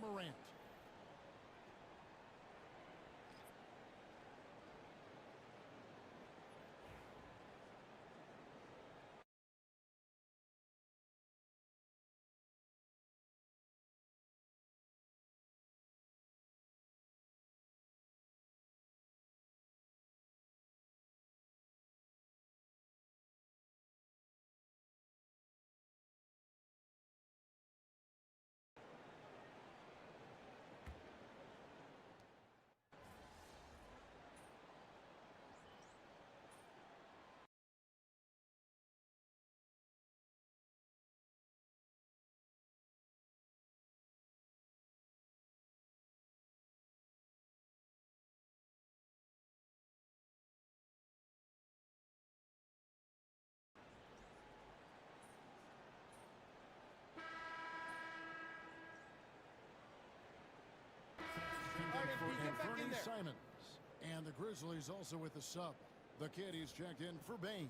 Morant. For Anthony Simons. And the Grizzlies also with the sub. The kid he's checked in for Bain.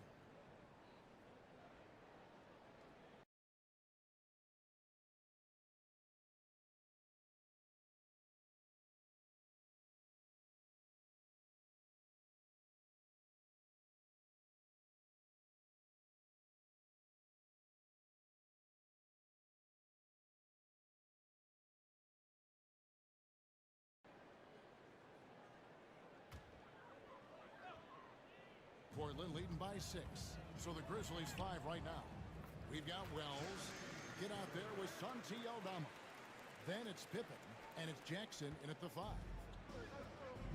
Portland leading by 6. So the Grizzlies 5 right now. We've got Wells. Get out there with Santuy. Then it's Pippen. And it's Jackson in at the 5.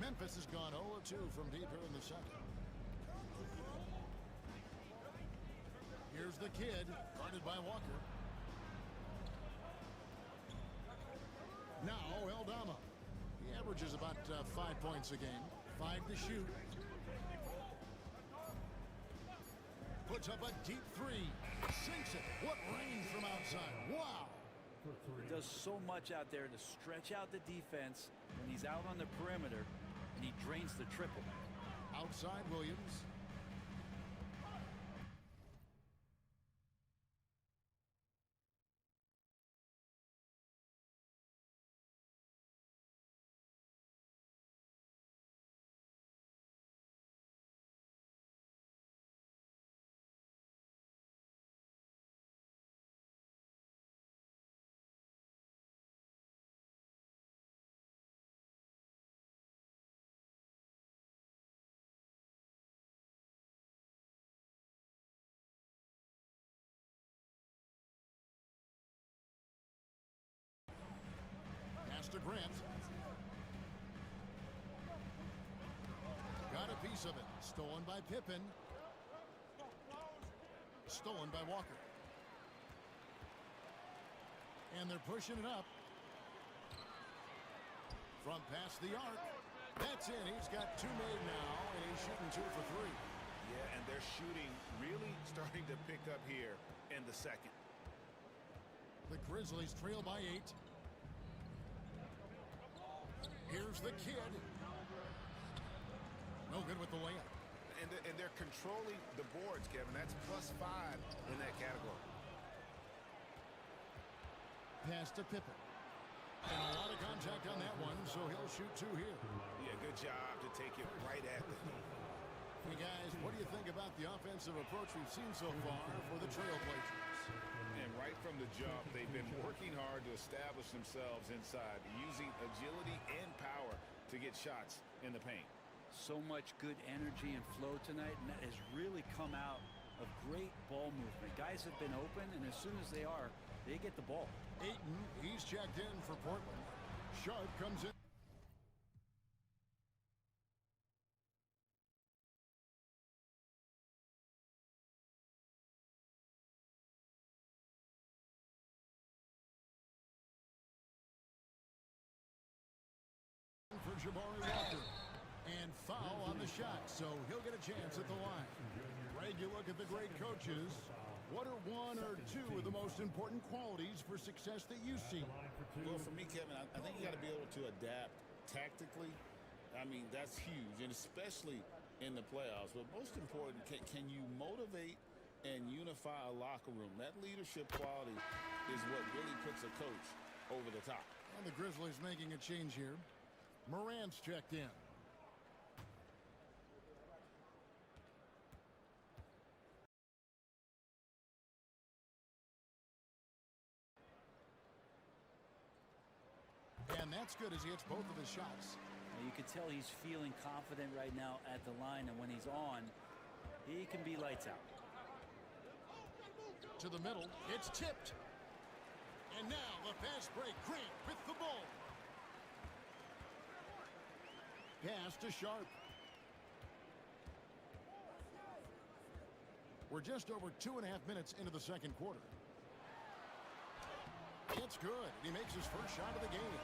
Memphis has gone 0 of 2 from deep here in the second. Here's the kid, guarded by Walker. Now Eldama. He averages about 5 points a game. 5 to shoot. Puts up a deep 3. Sinks it. What range from outside. Wow. He does so much out there to stretch out the defense when he's out on the perimeter, and he drains the triple. Outside Williams. To Grant. Got a piece of it. Stolen by Pippen. Stolen by Walker. And they're pushing it up. From past the arc. That's in. He's got 2 made now, and he's shooting 2 for 3. Yeah, and they're shooting really starting to pick up here in the second. The Grizzlies trail by 8. Here's the kid. No good with the layup. And they're controlling the boards, Kevin. That's +5 in that category. Pass to Pippen. And a lot of contact on that one, so he'll shoot 2 here. Yeah, good job to take it right at the knee. Hey, guys, what do you think about the offensive approach we've seen so far for the Trailblazers? And right from the jump, they've been working hard to establish themselves inside, using agility and power to get shots in the paint. So much good energy and flow tonight, and that has really come out of great ball movement. Guys have been open, and as soon as they are, they get the ball. Ayton, he's checked in for Portland. Sharp comes in. For Jabari Walker. And foul on the shot, so he'll get a chance at the line. Greg, you look at the great coaches. What are 1 or 2 of the most important qualities for success that you see? Well, for me, Kevin, I think you got to be able to adapt tactically. I mean, that's huge, and especially in the playoffs. But most important, can you motivate and unify a locker room? That leadership quality is what really puts a coach over the top. And the Grizzlies making a change here. Morant's checked in. And that's good as he hits both of his shots. Now you can tell he's feeling confident right now at the line, and when he's on, he can be lights out. To the middle, it's tipped. And now the fast break, Grant with the ball. Pass to Sharp. We're just over 2.5 minutes into the second quarter. It's good. He makes his first shot of the game.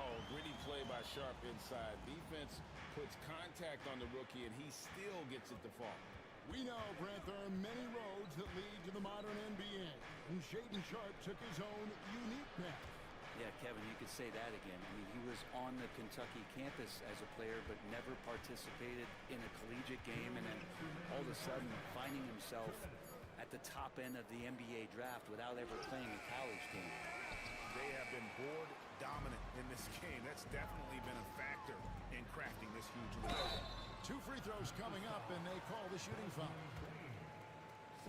Oh, gritty play by Sharp inside. Defense puts contact on the rookie, and he still gets it to fall. We know, Brent, there are many roads that lead to the modern NBA. And Shaedon Sharp took his own unique path. Yeah, Kevin, you could say that again. I mean, he was on the Kentucky campus as a player, but never participated in a collegiate game, and then all of a sudden finding himself at the top end of the NBA draft without ever playing a college game. They have been board dominant in this game. That's definitely been a factor in crafting this huge lead. 2 free throws coming up, and they call the shooting foul.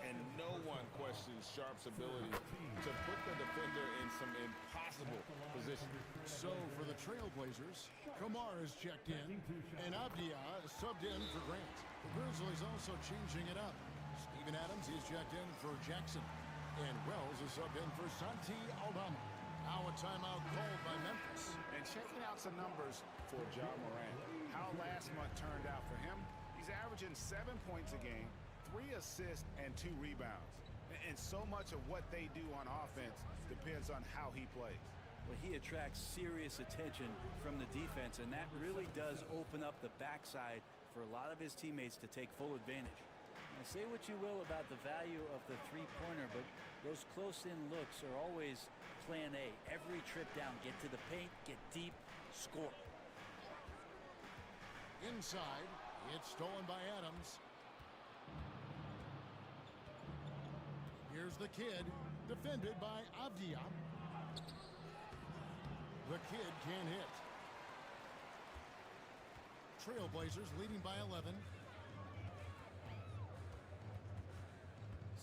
And no one questions Sharp's ability to put the defender in some impossible positions. So for the Trailblazers, Kamar is checked in, and Avdia is subbed in for Grant. The Grizzlies also changing it up. Steven Adams is checked in for Jackson, and Wells is subbed in for Santai Aldama. Now a timeout called by Memphis. And checking out some numbers for Ja Morant. How last month turned out for him. He's averaging 7 points a game, 3 assists, and 2 rebounds. And so much of what they do on offense depends on how he plays. Well, he attracts serious attention from the defense, and that really does open up the backside for a lot of his teammates to take full advantage. Now, say what you will about the value of the three-pointer, but those close-in looks are always plan A. Every trip down, get to the paint, get deep, score. Inside, it's stolen by Adams. Here's the kid, defended by Avdia. The kid can't hit. Trailblazers leading by 11.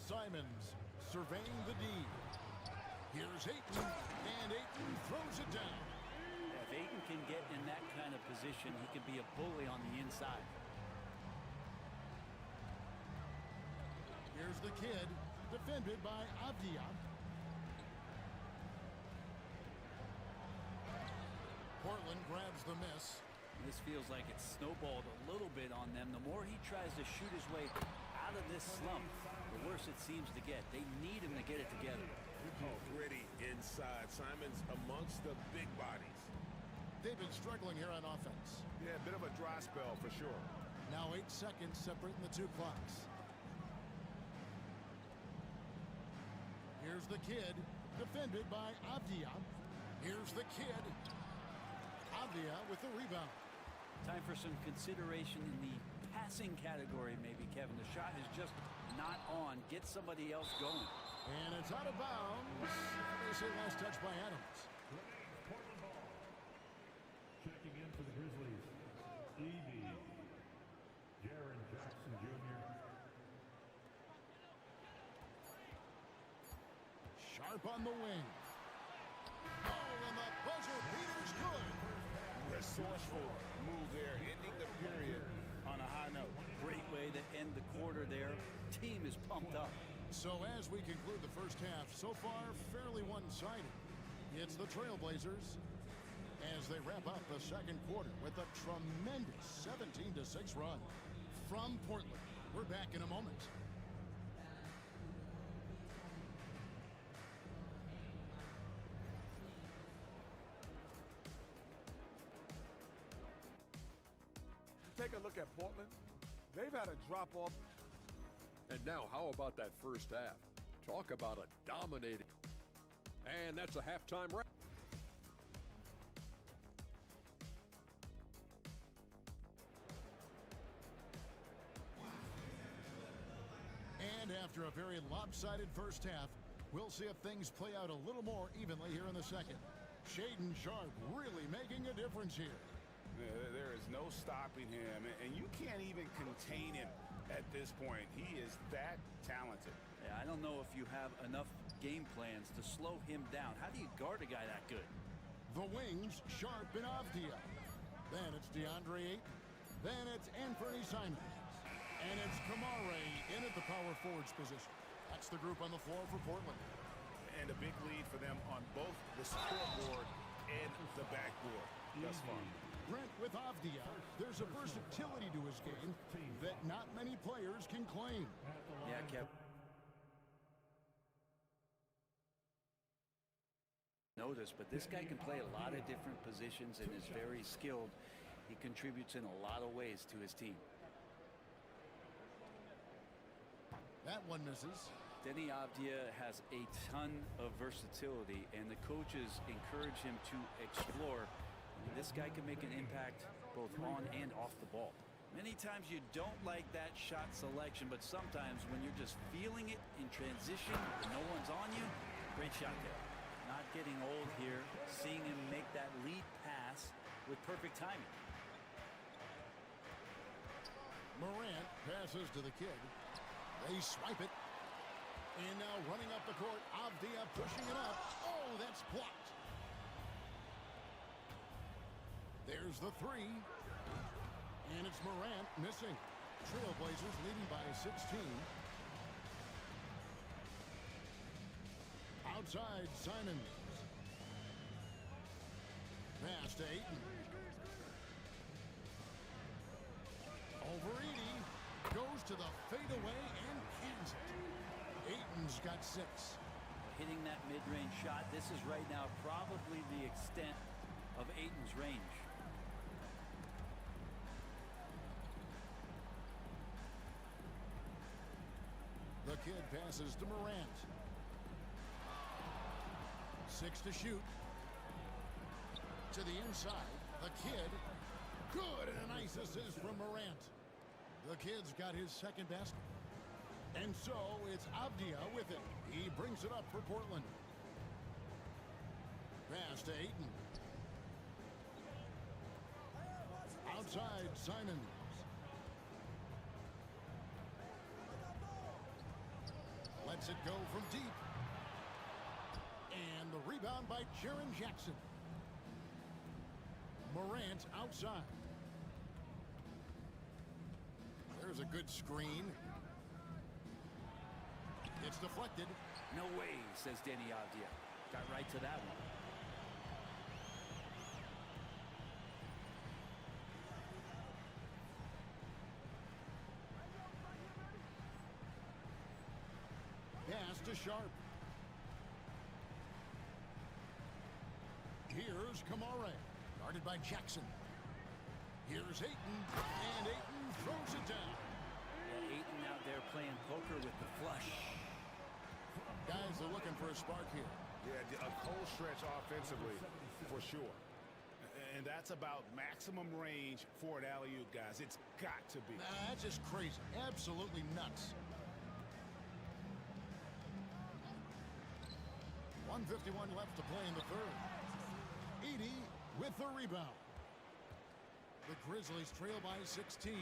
Simons surveying the D. Here's Ayton, and Ayton throws it down. If Ayton can get in that kind of position, he can be a bully on the inside. Here's the kid, defended by Avdia. Portland grabs the miss. This feels like it's snowballed a little bit on them. The more he tries to shoot his way out of this slump, the worse it seems to get. They need him to get it together. Oh, gritty inside. Simons amongst the big bodies. They've been struggling here on offense. Yeah, a bit of a dry spell for sure. Now 8 seconds separating the 2 clocks. Here's the kid, defended by Avdia. Here's the kid. Avdia with the rebound. Time for some consideration in the passing category, maybe, Kevin. The shot is just not on. Get somebody else going. And it's out of bounds. They say last touch by Adams. Checking in for the Grizzlies, Jaren Jackson Jr. Sharp on the wing. Oh, and the buzzer beater's good. Resourceful move there, ending the period on a high note. Great way to end the quarter there. Team is pumped up. So as we conclude the first half, so far fairly one-sided. It's the Trailblazers as they wrap up the second quarter with a tremendous 17-6 run from Portland. We're back in a moment. Take a look at Portland. They've had a drop-off. And now, how about that first half? Talk about a dominating. And that's a halftime wrap. And after a very lopsided first half, we'll see if things play out a little more evenly here in the second. Shaden Sharp really making a difference here. There is no stopping him, and you can't even contain him at this point. He is that talented. Yeah, I don't know if you have enough game plans to slow him down. How do you guard a guy that good? The wings, Sharp and Avdia. Then it's DeAndre Ayton. Then it's Anthony Simons. And it's Kamare in at the power forwards position. That's the group on the floor for Portland. And a big lead for them on both the scoreboard and the backboard thus far. Brent, with Avdia, there's a versatility to his game that not many players can claim. Yeah, Kev. Notice, but this guy can play a lot of different positions and is very skilled. He contributes in a lot of ways to his team. That one misses. Denny Avdia has a ton of versatility, and the coaches encourage him to explore. And this guy can make an impact both on and off the ball. Many times you don't like that shot selection, but sometimes when you're just feeling it in transition and no one's on you, great shot there. Not getting old here, seeing him make that lead pass with perfect timing. Morant passes to the kid. They swipe it. And now running up the court, Avdia pushing it up. Oh, that's blocked. There's the three. And it's Morant missing. Trailblazers leading by 16. Outside, Simons. Pass to Ayton. Over Edie. Goes to the fadeaway and cans it. Ayton's got 6. Hitting that mid-range shot, this is right now probably the extent of Ayton's range. The kid passes to Morant. 6 to shoot. To the inside. The kid. Good, and a nice assist from Morant. The kid's got his second basket. And so it's Avdia with it. He brings it up for Portland. Pass to Ayton. Outside, Simons. Lets it go from deep. And the rebound by Jaren Jackson. Morant outside. There's a good screen. It's deflected. No way, says Denny Avdia. Got right to that one. Pass to Sharp. Here's Kamare. Guarded by Jackson. Here's Ayton. And Ayton throws it down. Yeah, Ayton out there playing poker with the flush. Guys are looking for a spark here. Yeah, a cold stretch offensively, for sure. And that's about maximum range for an alley-oop, guys. It's got to be. Nah, that's just crazy. Absolutely nuts. 1:51 left to play in the third. Edie with the rebound. The Grizzlies trail by 16.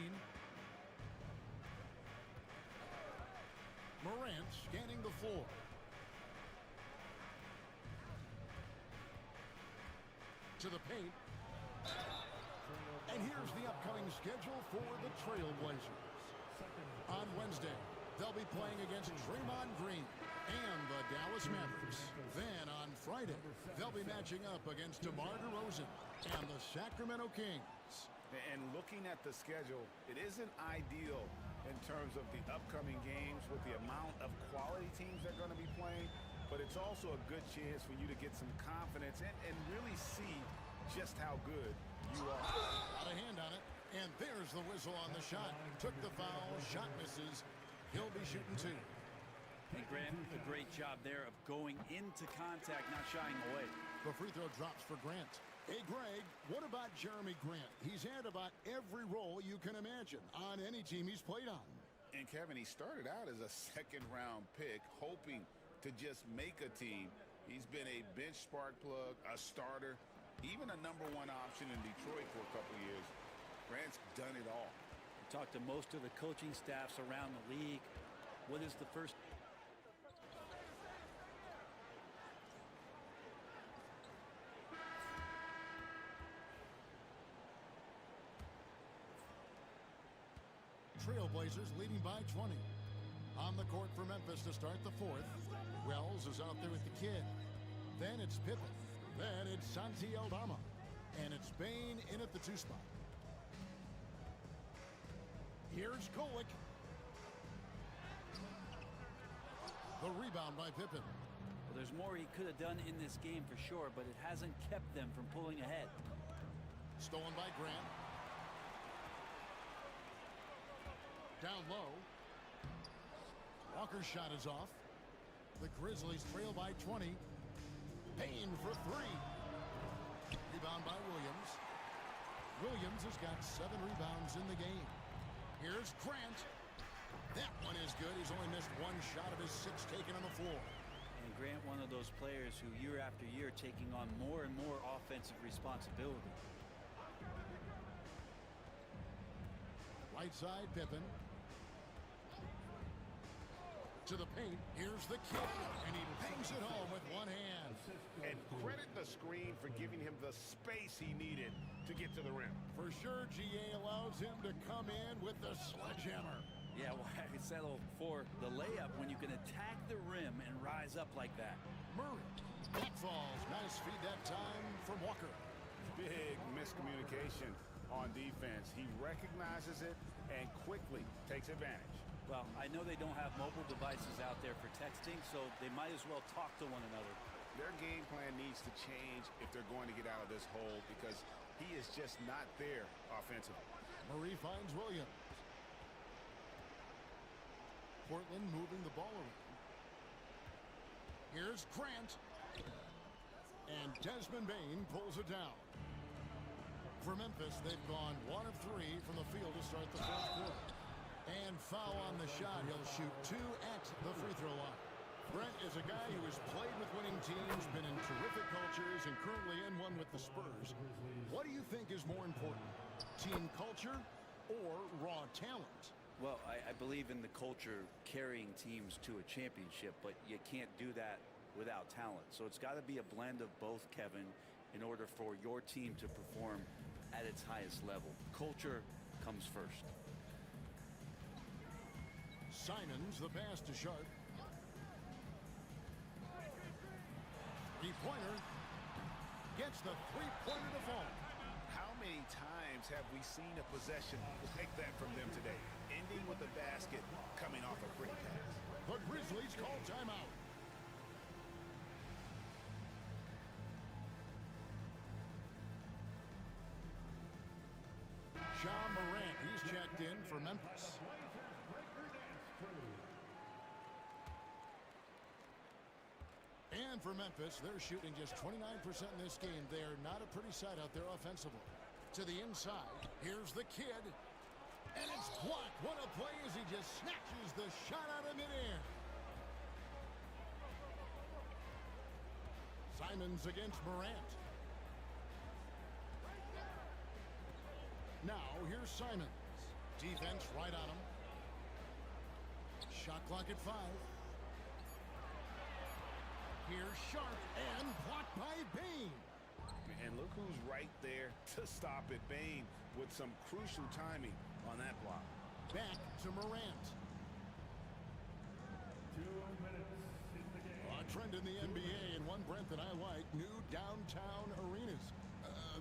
Morant scanning the floor. To the paint. And here's the upcoming schedule for the Trailblazers. On Wednesday, they'll be playing against Draymond Green and the Dallas Mavericks. Then on Friday, they'll be matching up against DeMar DeRozan and the Sacramento Kings. And looking at the schedule, it isn't ideal in terms of the upcoming games with the amount of quality teams they're going to be playing, but it's also a good chance for you to get some confidence and really see just how good you are. Got a hand on it, and there's the whistle on the shot. Took the foul, shot misses. He'll be shooting 2. And Grant, a great job there of going into contact, not shying away. The free throw drops for Grant. Hey, Greg, what about Jeremy Grant? He's had about every role you can imagine on any team he's played on. And Kevin, he started out as a second-round pick, hoping to just make a team. He's been a bench spark plug, a starter, even a #1 option in Detroit for a couple years. Grant's done it all. We talked to most of the coaching staffs around the league. What is the first? Trailblazers leading by 20. On the court for Memphis to start the fourth. Wells is out there with the kid. Then it's Pippen. Then it's Santai. And it's Bain in at the 2 spot. Here's Kolek. The rebound by Pippen. Well, there's more he could have done in this game for sure, but it hasn't kept them from pulling ahead. Stolen by Grant. Down low. Walker's shot is off. The Grizzlies trail by 20. Payne for 3. Rebound by Williams. Williams has got 7 rebounds in the game. Here's Grant. That one is good. He's only missed 1 shot of his 6 taken on the floor. And Grant, one of those players who year after year taking on more and more offensive responsibility. Right side, Pippen. To the paint. Here's the kick. And he bangs it home with 1 hand. And credit the screen for giving him the space he needed to get to the rim. For sure, GA allows him to come in with the sledgehammer. Yeah, well, I could settle for the layup when you can attack the rim and rise up like that. Murray. That falls. Nice feed that time from Walker. Big miscommunication on defense. He recognizes it and quickly takes advantage. Well, I know they don't have mobile devices out there for texting, so they might as well talk to one another. Their game plan needs to change if they're going to get out of this hole because he is just not there offensively. Murray finds Williams. Portland moving the ball around. Here's Grant. And Desmond Bain pulls it down. For Memphis, they've gone 1 of 3 from the field to start the fourth quarter. And foul on the shot. He'll shoot 2 at the free throw line. Brent is a guy who has played with winning teams, been in terrific cultures, and currently in one with the Spurs. What do you think is more important, team culture or raw talent? Well, I believe in the culture carrying teams to a championship, but you can't do that without talent. So it's got to be a blend of both, Kevin, in order for your team to perform at its highest level. Culture comes first. Simons, the pass to Sharp. Three-pointer. Gets the three-pointer to fall. How many times have we seen a possession like that from them today? Ending with a basket, coming off a pretty pass. The Grizzlies call timeout. John Morant, he's checked in for Memphis. And for Memphis, they're shooting just 29% in this game. They are not a pretty sight out there offensively. To the inside, here's the kid. And it's blocked. What a play as he just snatches the shot out of midair. Simons against Morant. Now, here's Simons. Defense right on him. Shot clock at 5. Here's Sharp and blocked by Bain. And look who's right there to stop it. Bain with some crucial timing on that block. Back to Morant. 2 minutes in the game. A trend in the NBA, and one, Brent, that I like, new downtown arenas.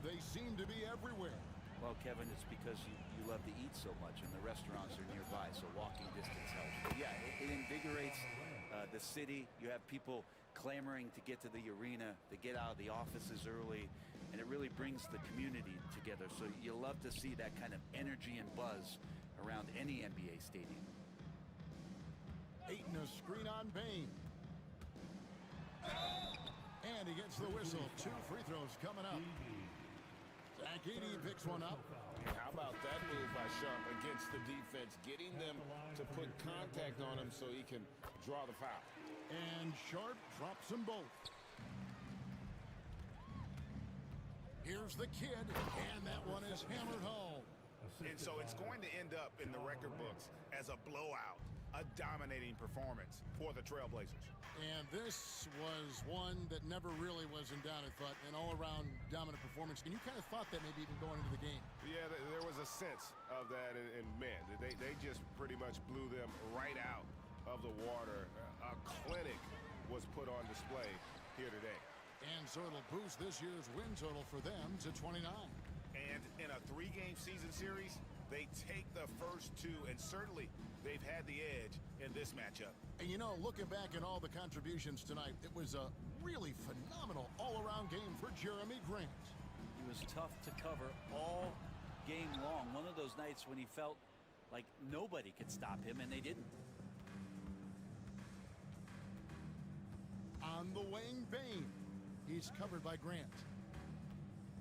They seem to be everywhere. Well, Kevin, it's because you love to eat so much, and the restaurants are nearby, so walking distance helps. But yeah, it invigorates the city. You have people clamoring to get to the arena, to get out of the offices early, and it really brings the community together. So you love to see that kind of energy and buzz around any NBA stadium. Ayton, a screen on Bain. And he gets the whistle. 2 free throws coming up. Zach Edey picks one up. How about that move by Sharp against the defense, getting them to put contact on him so he can draw the foul. And Sharp drops them both. Here's the kid, and that one is hammered home. And so it's going to end up in the record books as a blowout, a dominating performance for the Trailblazers. And this was one that never really was in doubt, I thought, an all-around dominant performance. And you kind of thought that maybe even going into the game. Yeah, there was a sense of that, and man, they just pretty much blew them right out of the water. A clinic was put on display here today. And so it'll boost this year's win total for them to 29. And in a 3-game season series, they take the first 2, and certainly they've had the edge in this matchup. And you know, looking back at all the contributions tonight, it was a really phenomenal all-around game for Jeremy Grant. He was tough to cover all game long. One of those nights when he felt like nobody could stop him, and they didn't. On the wing, Bain. He's covered by Grant.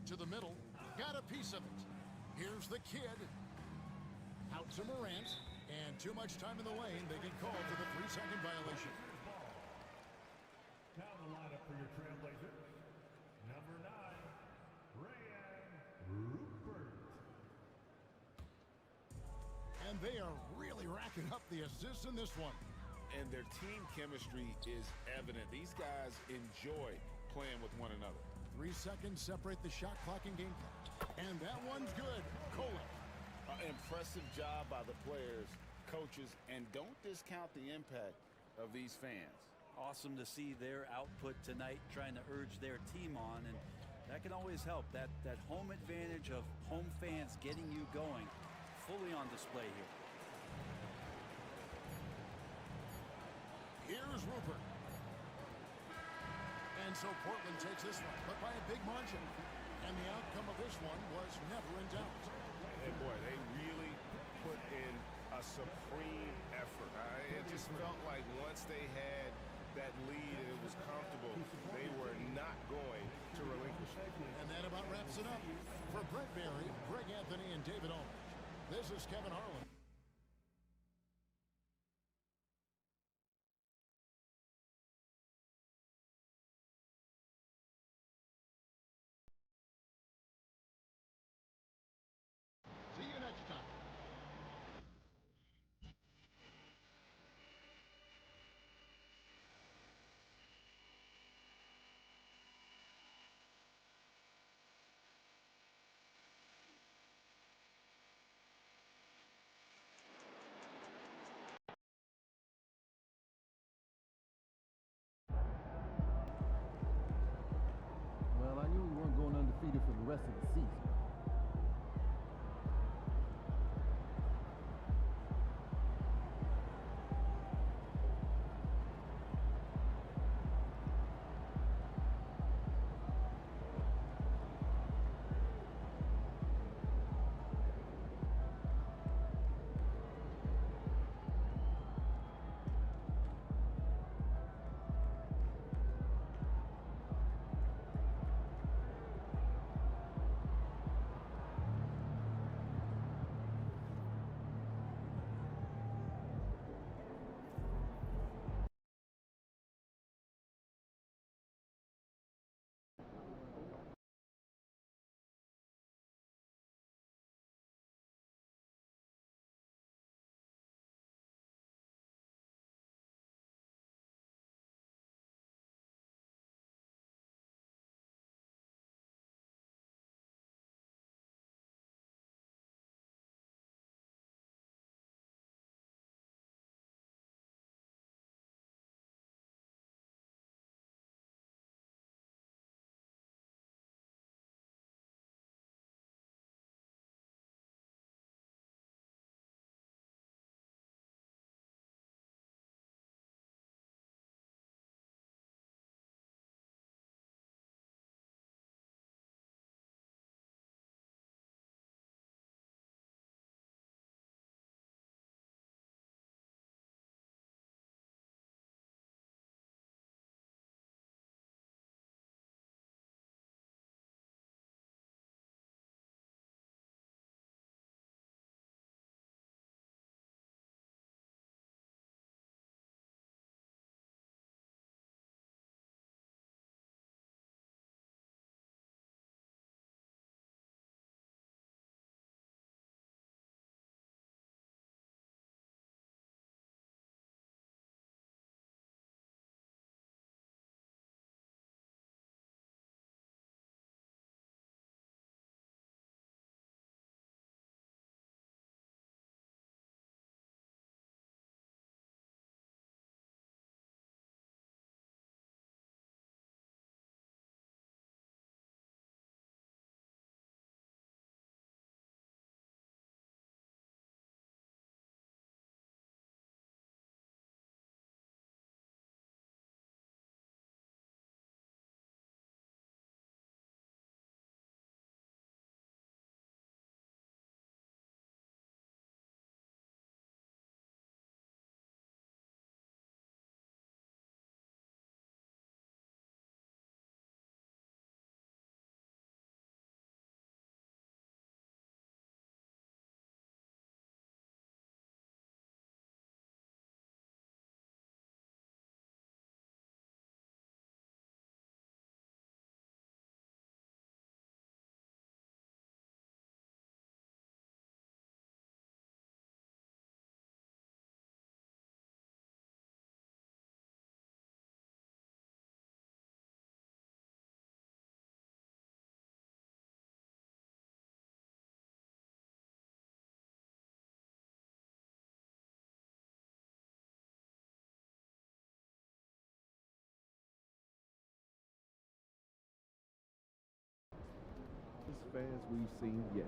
To the middle. Got a piece of it. Here's the kid. Out to Morant. And too much time in the lane. They get called for the 3-second violation. Down the lineup for your Trailblazers. Number 9, Rayan Rupert. And they are really racking up the assists in this one. And their team chemistry is evident. These guys enjoy playing with one another. 3 seconds separate the shot clock and game clock. And that one's good. Kolek. Impressive job by the players, coaches, and don't discount the impact of these fans. Awesome to see their output tonight, trying to urge their team on, and that can always help. That home advantage of home fans getting you going, fully on display here. Here's Rupert. And so Portland takes this one, but by a big margin. And the outcome of this one was never in doubt. And boy, they really put in a supreme effort. It just felt like once they had that lead and it was comfortable, they were not going to relinquish it. And that about wraps it up. For Brent Barry, Greg Anthony, and David Aldridge, this is Kevin Harlan. See you next time. fans we've seen yet.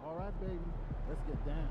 All right, baby, let's get down.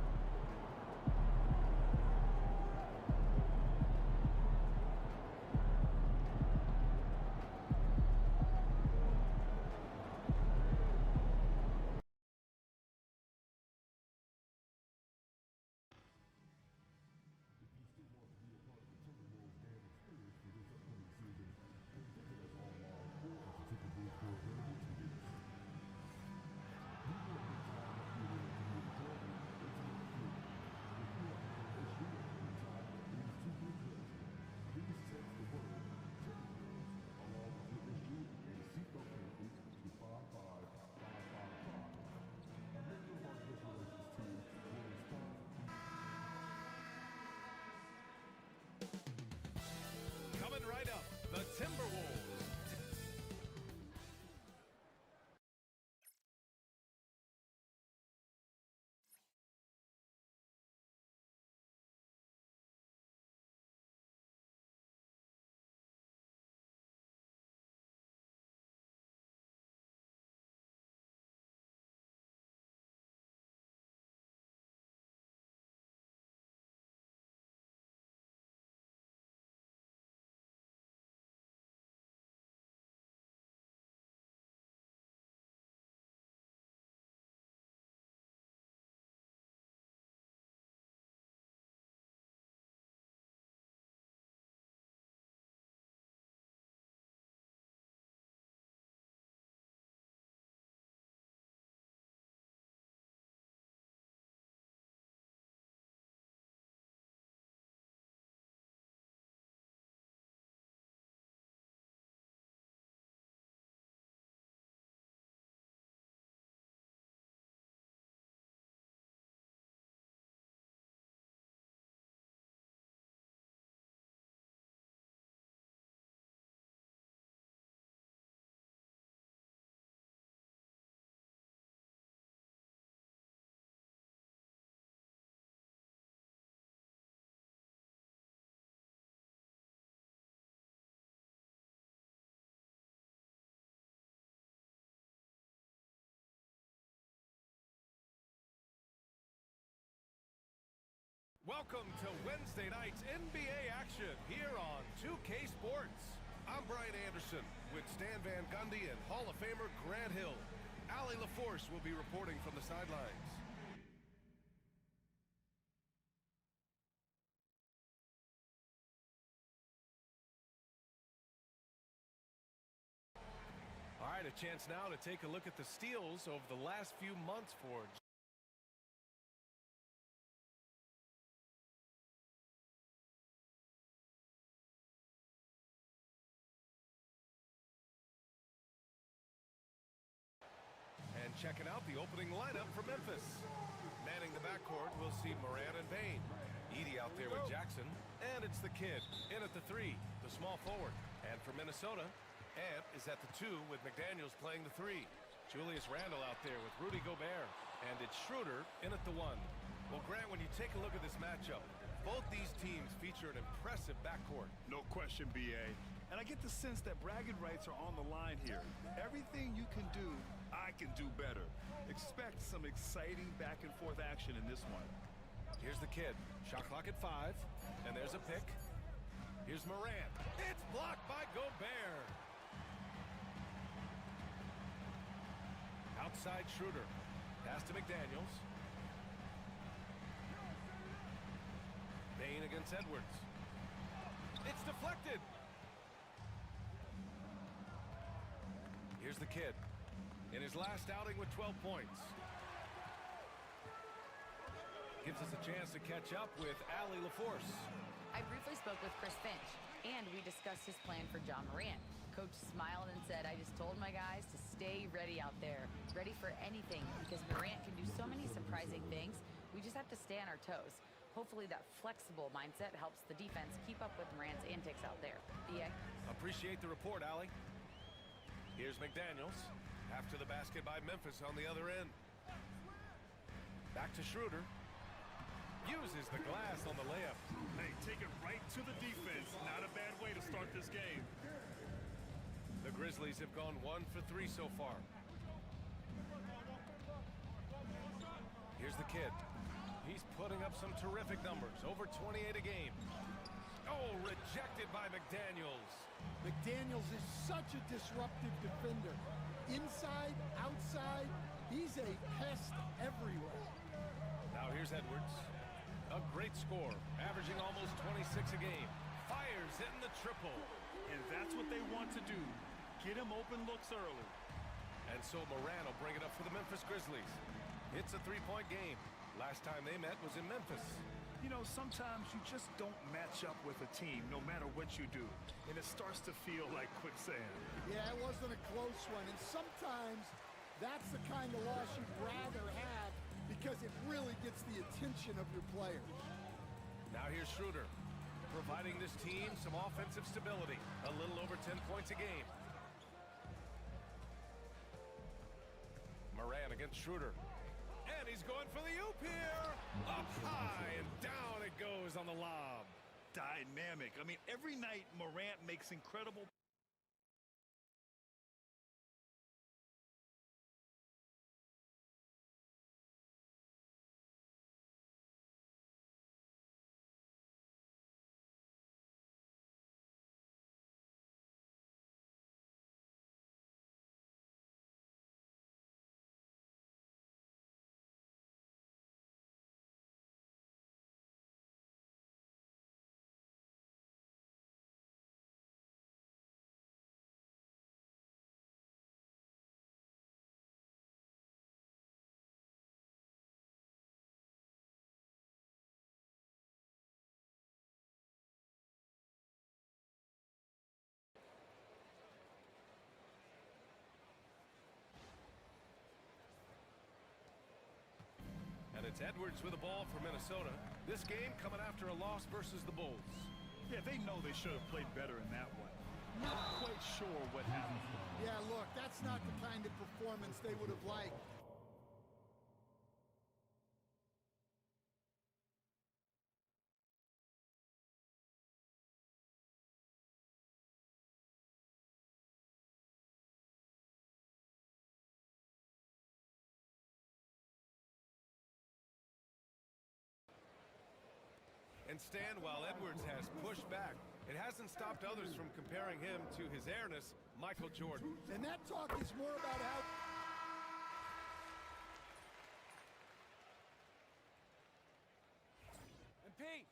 Coming right up, the Timberwolves. Welcome to Wednesday night's NBA action here on 2K Sports. I'm Brian Anderson with Stan Van Gundy and Hall of Famer Grant Hill. Allie LaForce will be reporting from the sidelines. All right, a chance now to take a look at the steals over the last few months for checking out the opening lineup for Memphis. Manning the backcourt, we'll see Moran and Bain. Edey out there with Jackson. And it's the kid in at the 3, the small forward. And for Minnesota, Ant is at the 2 with McDaniels playing the 3. Julius Randle out there with Rudy Gobert. And it's Schroeder in at the 1. Well, Grant, when you take a look at this matchup, both these teams feature an impressive backcourt. No question, B.A. And I get the sense that bragging rights are on the line here. Everything you can do, I can do better. Expect some exciting back-and-forth action in this one. Here's the kid. Shot clock at 5. And there's a pick. Here's Morant. It's blocked by Gobert. Outside Schroeder. Pass to McDaniels. Bain against Edwards. It's deflected. Here's the kid. In his last outing with 12 points. Gives us a chance to catch up with Allie LaForce. I briefly spoke with Chris Finch, and we discussed his plan for John Morant. Coach smiled and said, I just told my guys to stay ready out there, ready for anything, because Morant can do so many surprising things. We just have to stay on our toes. Hopefully that flexible mindset helps the defense keep up with Morant's antics out there. Yeah. Appreciate the report, Allie. Here's McDaniels. After the basket by Memphis on the other end. Back to Schroeder. Uses the glass on the layup. Hey, take it right to the defense. Not a bad way to start this game. The Grizzlies have gone 1 for 3 so far. Here's the kid. He's putting up some terrific numbers. Over 28 a game. Oh, rejected by McDaniels. McDaniels is such a disruptive defender. Inside, outside, he's a pest everywhere. Now here's Edwards. A great score, averaging almost 26 a game. Fires hitting the triple. And that's what they want to do. Get him open looks early. And so Moran will bring it up for the Memphis Grizzlies. It's a three-point game. Last time they met was in Memphis. You know, sometimes you just don't match up with a team no matter what you do. And it starts to feel like quicksand. Yeah, it wasn't a close one. And sometimes that's the kind of loss you'd rather have because it really gets the attention of your players. Now here's Schroeder, providing this team some offensive stability. A little over 10 points a game. Moran against Schroeder. And he's going for the oop here. Up high and down it goes on the lob. Dynamic. I mean, every night Morant makes incredible. And it's Edwards with the ball for Minnesota. This game coming after a loss versus the Bulls. Yeah, they know they should have played better in that one. Not quite sure what happened. Yeah, look, that's not the kind of performance they would have liked. And stand while Edwards has pushed back. It hasn't stopped others from comparing him to his airness, Michael Jordan. And that talk is more about how... And Pete!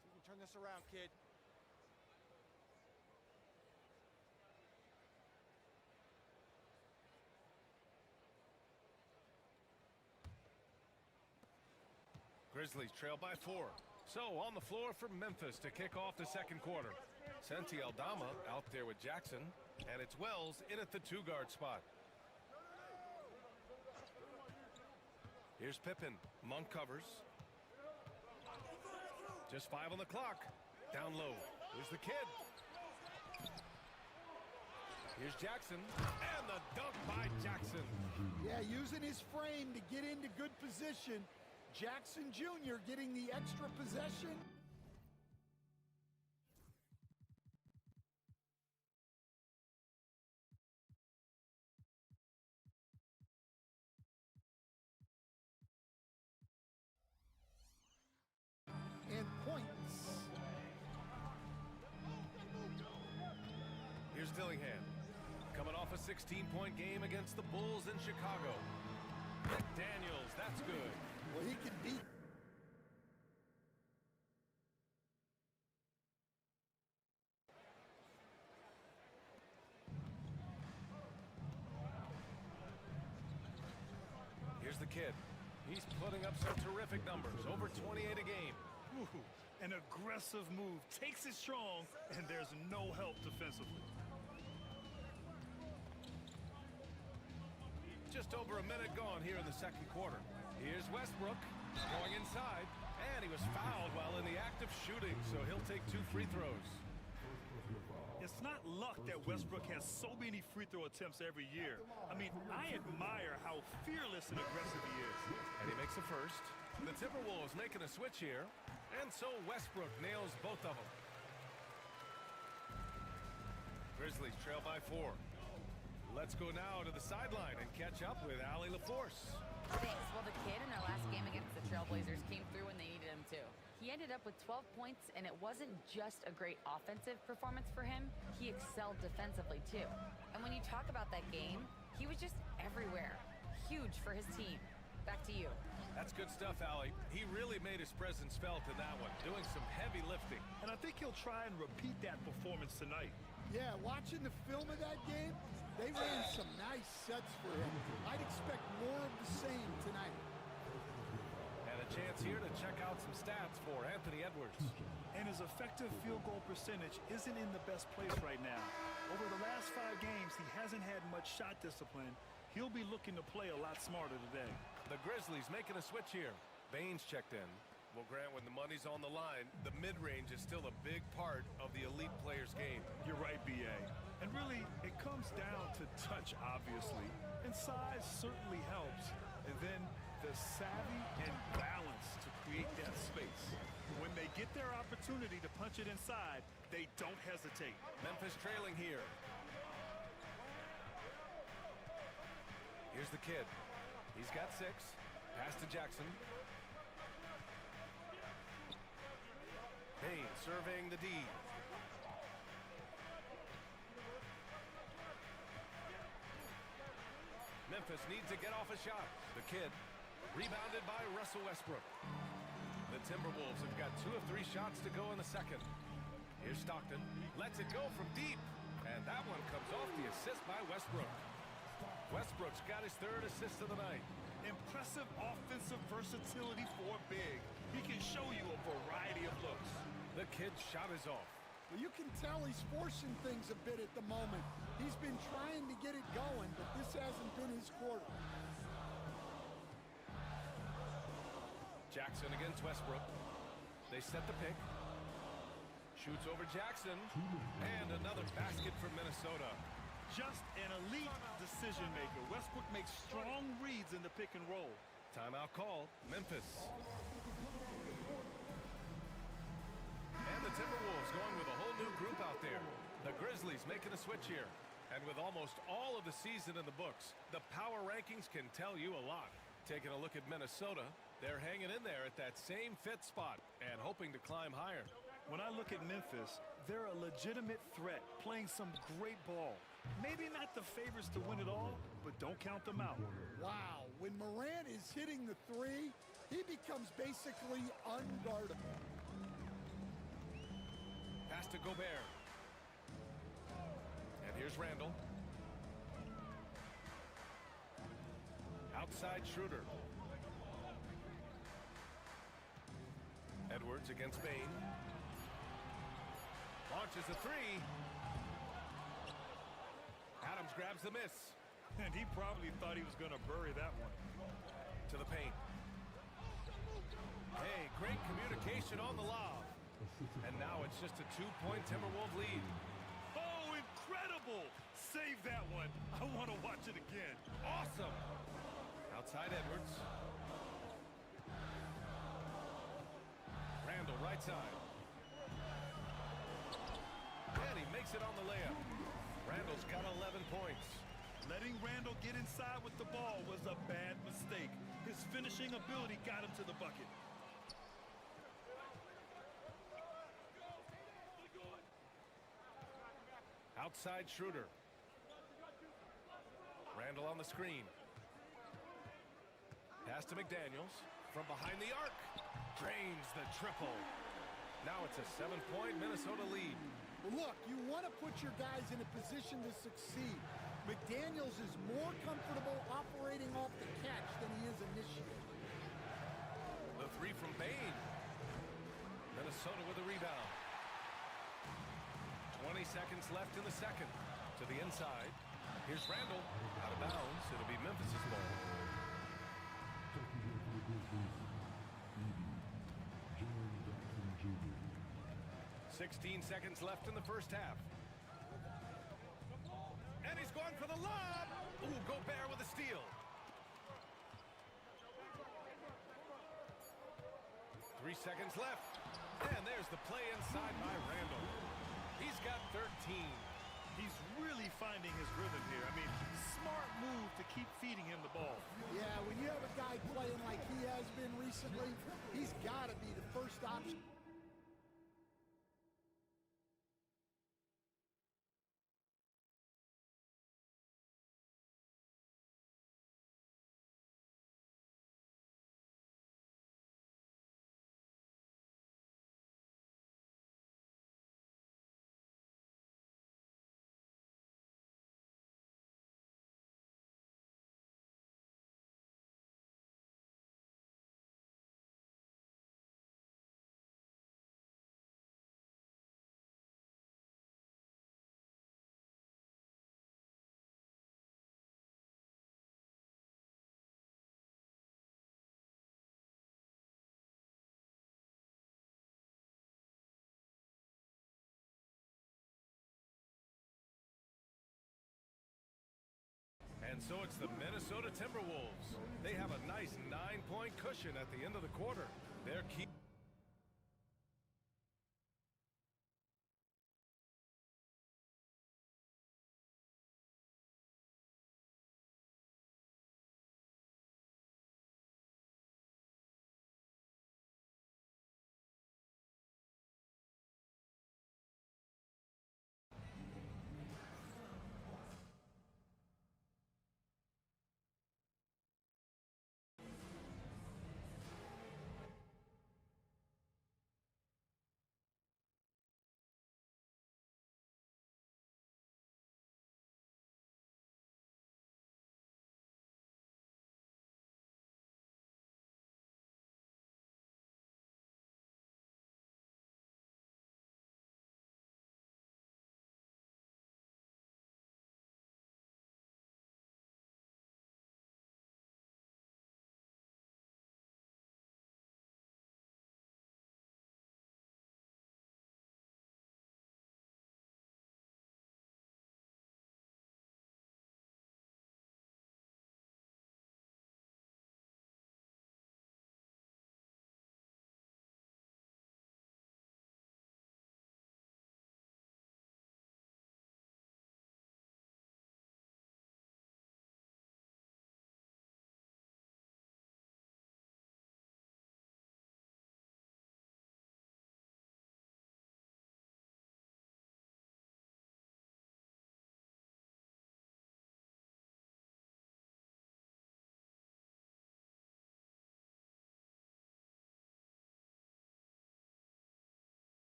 See if you can turn this around, kid. Grizzlies trail by 4. So on the floor for Memphis to kick off the second quarter. Santi Aldama out there with Jackson. And it's Wells in at the 2-guard spot. Here's Pippen. Monk covers. Just 5 on the clock. Down low. Here's the kid. Here's Jackson. And the dunk by Jackson. Yeah, using his frame to get into good position. Jackson Jr. getting the extra possession. And points. Here's Dillingham. Coming off a 16-point game against the Bulls in Chicago. McDaniels, that's good. Well, he can beat. the kid. He's putting up some terrific numbers, over 28 a game. Ooh, an aggressive move. Takes it strong, and there's no help defensively. Just over a minute gone here in the second quarter. Here's Westbrook going inside, and he was fouled while in the act of shooting, so he'll take 2 free throws. It's not luck that Westbrook has so many free throw attempts every year. I mean, I admire how fearless and aggressive he is. And he makes the first. The Timberwolves making a switch here, and so Westbrook nails both of them. Grizzlies trail by 4. Let's go now to the sideline and catch up with Allie LaForce. Thanks. Well, the kid in their last game against the Trailblazers came through when they needed him to. He ended up with 12 points, and it wasn't just a great offensive performance for him. He excelled defensively, too. And when you talk about that game, he was just everywhere. Huge for his team. Back to you. That's good stuff, Allie. He really made his presence felt in that one, doing some heavy lifting. And I think he'll try and repeat that performance tonight. Yeah, watching the film of that game, they ran some nice sets for him. I'd expect more of the same tonight. And a chance here to check out some stats for Anthony Edwards. And his effective field goal percentage isn't in the best place right now. Over the last 5 games, he hasn't had much shot discipline. He'll be looking to play a lot smarter today. The Grizzlies making a switch here. Baines checked in. Well, Grant, when the money's on the line, the mid-range is still a big part of the elite player's game. You're right, B.A. And really, it comes down to touch, obviously. And size certainly helps. And then the savvy and balance to create that space. When they get their opportunity to punch it inside, they don't hesitate. Memphis trailing here. Here's the kid. He's got 6. Pass to Jackson. Payne surveying the D. Memphis needs to get off a shot. The kid rebounded by Russell Westbrook. The Timberwolves have got 2 of 3 shots to go in the second. Here's Stockton. Lets it go from deep. And that one comes off the assist by Westbrook. Westbrook's got his 3rd assist of the night. Impressive offensive versatility for big. He can show you a variety of looks. The kid's shot is off. Well, you can tell he's forcing things a bit at the moment. He's been trying to get it going, but this hasn't been his quarter. Jackson against Westbrook. They set the pick. Shoots over Jackson. And another basket for Minnesota. Just an elite decision maker. Westbrook makes strong reads in the pick and roll. Timeout called. Memphis. And the Timberwolves going with a whole new group out there. The Grizzlies making a switch here. And with almost all of the season in the books, the power rankings can tell you a lot. Taking a look at Minnesota, they're hanging in there at that same 5th spot and hoping to climb higher. When I look at Memphis, they're a legitimate threat, playing some great ball. Maybe not the favorites to win it all, but don't count them out. Wow, when Morant is hitting the 3, he becomes basically unguardable. Pass to Gobert. And here's Randall. Outside Schroeder. Edwards against Bain. Launches a 3. Adams grabs the miss. And he probably thought he was going to bury that one. To the paint. Hey, great communication on the lob. And now it's just a 2-point Timberwolves lead. Oh, incredible! Save that one. I want to watch it again. Awesome. Outside Edwards. Randall right side. And he makes it on the layup. Randall's got 11 points. Letting Randall get inside with the ball was a bad mistake. His finishing ability got him to the bucket. Outside Schroeder. Randall on the screen. Pass to McDaniels. From behind the arc. Drains the triple. Now it's a 7-point Minnesota lead. Well, look, you want to put your guys in a position to succeed. McDaniels is more comfortable operating off the catch than he is initiating. The three from Bain. Minnesota with a rebound. 20 seconds left in the second. To the inside. Here's Randall. Out of bounds. It'll be Memphis's ball. 16 seconds left in the first half. And he's going for the lob. Ooh, Gobert with a steal. 3 seconds left. And there's the play inside by Randall. He's got 13. He's really finding his rhythm here. I mean, smart move to keep feeding him the ball. Yeah, when you have a guy playing like he has been recently, he's got to be the first option. And so it's the Minnesota Timberwolves. They have a nice 9-point cushion at the end of the quarter. Their key